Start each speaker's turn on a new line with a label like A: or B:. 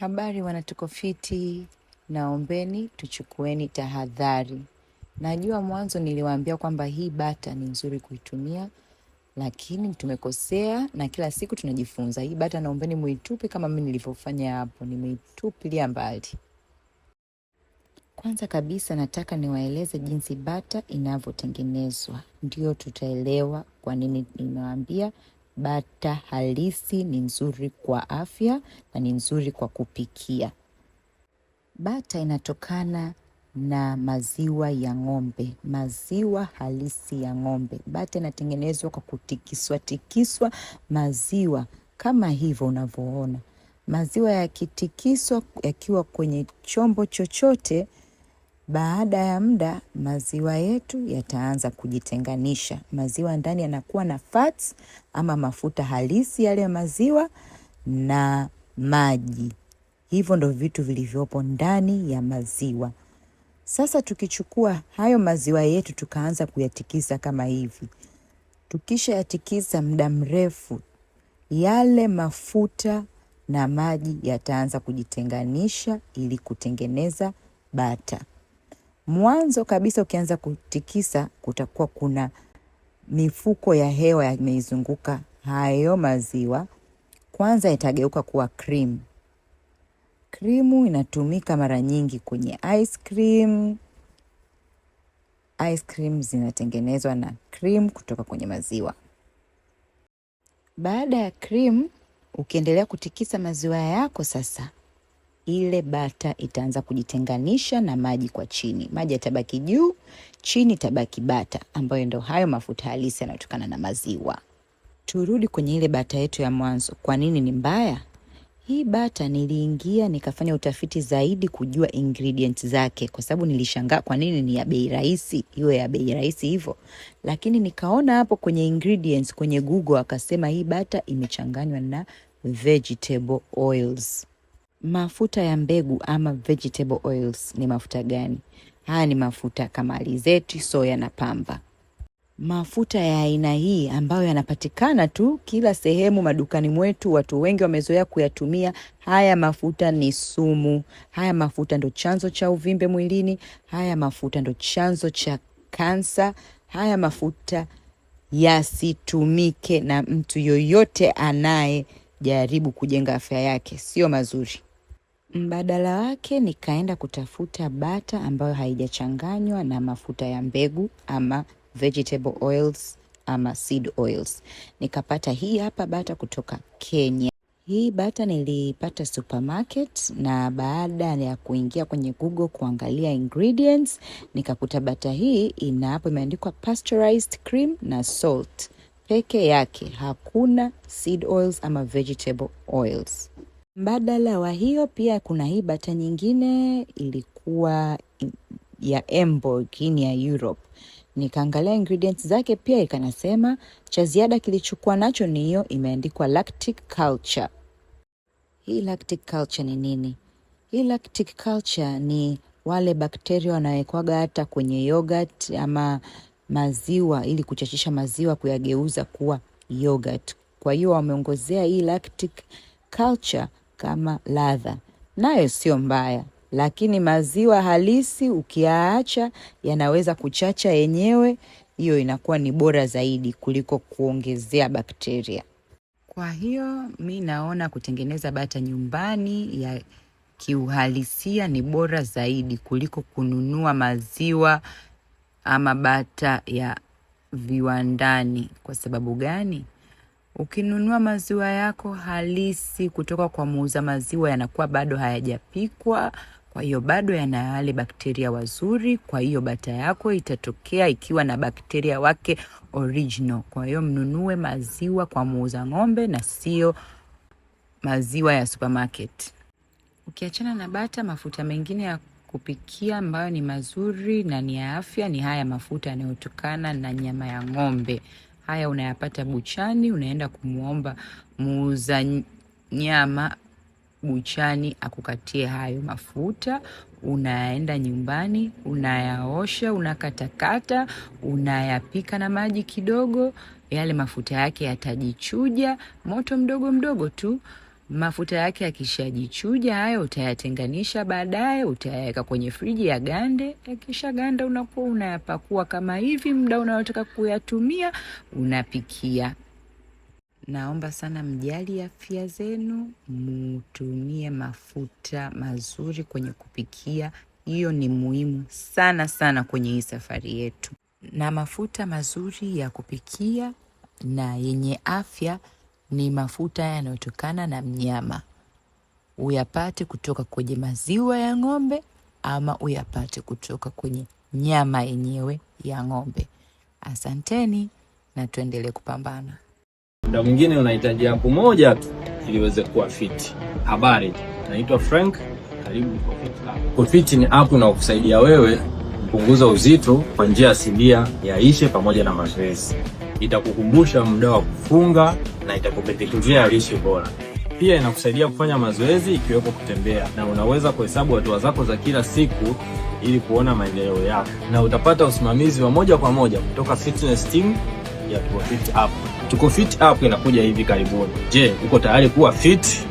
A: Habari wanatukofiti, naombeni tuchukueni tahadhari. Najua mwanzo niliwaambia kwamba hii bata ni nzuri kuitumia, lakini tumekosea na kila siku tunajifunza. Hii bata naombeni muitupe kama mimi nilivyofanya hapo, nimeitupilia mbali. Kwanza kabisa nataka niwaeleze jinsi bata inavyotengenezwa. Ndio tutaelewa kwa nini nimewaambia bata halisi ni nzuri kwa afya na ni nzuri kwa kupikia. Bata inatokana na maziwa ya ng'ombe, maziwa halisi ya ng'ombe. Bata inatengenezwa kwa kutikiswa maziwa kama hivyo unavyoona. Maziwa yakitikiswa yakiwa kwenye chombo chochote, baada ya muda maziwa yetu yataanza kujitenganisha. Maziwa ndani yanakuwa na fats ama mafuta halisi yale maziwa na maji. Hivyo ndo vitu vilivyopo ndani ya maziwa. Sasa tukichukua hayo maziwa yetu tukaanza kuyatikisa kama hivi. Tukisha yatikisa muda mrefu, yale mafuta na maji yataanza kujitenganisha ili kutengeneza bata. Mwanzo kabisa ukianza kutikisa kutakuwa kuna mifuko ya hewa yameizunguka hayo maziwa. Kwanza itageuka kuwa cream. Krimu inatumika mara nyingi kwenye ice cream. Ice cream zinatengenezwa na cream kutoka kwenye maziwa. Baada ya cream, ukiendelea kutikisa maziwa yako sasa, ile bata itaanza kujitenganisha na maji kwa chini. Maji yatabaki juu, chini tabaki bata, ambayo ndio hayo mafuta halisi yanayotokana na maziwa. Turudi kwenye ile bata yetu ya mwanzo. Kwa nini ni mbaya? Hii bata niliingia nikafanya utafiti zaidi kujua ingredients zake, kwa sababu nilishangaa kwa nini ni ya bei rahisi, iwe ya bei rahisi hivyo. Lakini nikaona hapo kwenye ingredients kwenye Google akasema hii bata imechanganywa na vegetable oils. Mafuta ya mbegu ama vegetable oils ni mafuta gani? Haya ni mafuta kama alizeti, soya na pamba. Mafuta ya aina hii ambayo yanapatikana tu kila sehemu madukani mwetu, watu wengi wamezoea kuyatumia. Haya mafuta ni sumu. Haya mafuta ndo chanzo cha uvimbe mwilini. Haya mafuta ndo chanzo cha kansa. Haya mafuta yasitumike na mtu yoyote anaye jaribu kujenga afya yake. Sio mazuri. Mbadala wake nikaenda kutafuta bata ambayo haijachanganywa na mafuta ya mbegu ama vegetable oils ama seed oils. Nikapata hii hapa bata kutoka Kenya. Hii bata nilipata supermarket, na baada ya kuingia kwenye Google kuangalia ingredients, nikakuta bata hii ina hapo imeandikwa pasteurized cream na salt peke yake, hakuna seed oils ama vegetable oils. Mbadala wa hiyo pia kuna hii bata nyingine ilikuwa ya Emborg, ni ya Europe. Nikaangalia ingredients zake pia ikanasema cha ziada kilichokuwa nacho ni hiyo imeandikwa lactic culture. Hii lactic culture ni nini? Hii lactic culture ni wale bakteria wanawekwaga hata kwenye yogurt ama maziwa ili kuchachisha maziwa kuyageuza kuwa yogurt. Kwa hiyo wameongezea hii lactic culture kama ladha. Nayo sio mbaya, lakini maziwa halisi ukiyaacha yanaweza kuchacha yenyewe. Hiyo inakuwa ni bora zaidi kuliko kuongezea bakteria. Kwa hiyo mi naona kutengeneza bata nyumbani ya kiuhalisia ni bora zaidi kuliko kununua maziwa ama bata ya viwandani. Kwa sababu gani? Ukinunua maziwa yako halisi kutoka kwa muuza maziwa yanakuwa bado hayajapikwa, kwa hiyo bado yana wale bakteria wazuri. Kwa hiyo bata yako itatokea ikiwa na bakteria wake original. Kwa hiyo mnunue maziwa kwa muuza ng'ombe na sio maziwa ya supermarket. Ukiachana na bata, mafuta mengine ya kupikia ambayo ni mazuri na ni ya afya ni haya mafuta yanayotokana na nyama ya ng'ombe. Haya unayapata buchani, unaenda kumuomba muuza nyama buchani akukatie hayo mafuta, unaenda nyumbani, unayaosha, unakatakata, unayapika na maji kidogo, yale mafuta yake yatajichuja, moto mdogo mdogo tu. Mafuta yake yakishajichuja hayo utayatenganisha, baadaye utayaweka kwenye friji ya gande. Yakisha ganda unakuwa unayapakua kama hivi, muda unaotaka kuyatumia unapikia. Naomba sana mjali afya zenu, mutumie mafuta mazuri kwenye kupikia. Hiyo ni muhimu sana sana kwenye hii safari yetu. Na mafuta mazuri ya kupikia na yenye afya ni mafuta yanayotokana na mnyama. Uyapate kutoka kwenye maziwa ya ng'ombe ama uyapate kutoka kwenye nyama yenyewe ya ng'ombe. Asanteni na tuendelee kupambana.
B: Muda mwingine unahitaji app moja tu ili uweze kuwa fit. Habari, naitwa Frank, karibu kwa Fit. Kwa Fit ni app inayokusaidia wewe kupunguza uzito kwa njia asilia ya lishe pamoja na mazoezi. Itakukumbusha muda wa kufunga na itakupendekezea lishe bora. Pia inakusaidia kufanya mazoezi ikiwepo kutembea, na unaweza kuhesabu hatua zako za kila siku ili kuona maendeleo yako. Na utapata usimamizi wa moja kwa moja kutoka fitness team ya Tuko Fit app. Tuko Fit app inakuja hivi karibuni. Je, uko tayari kuwa fit?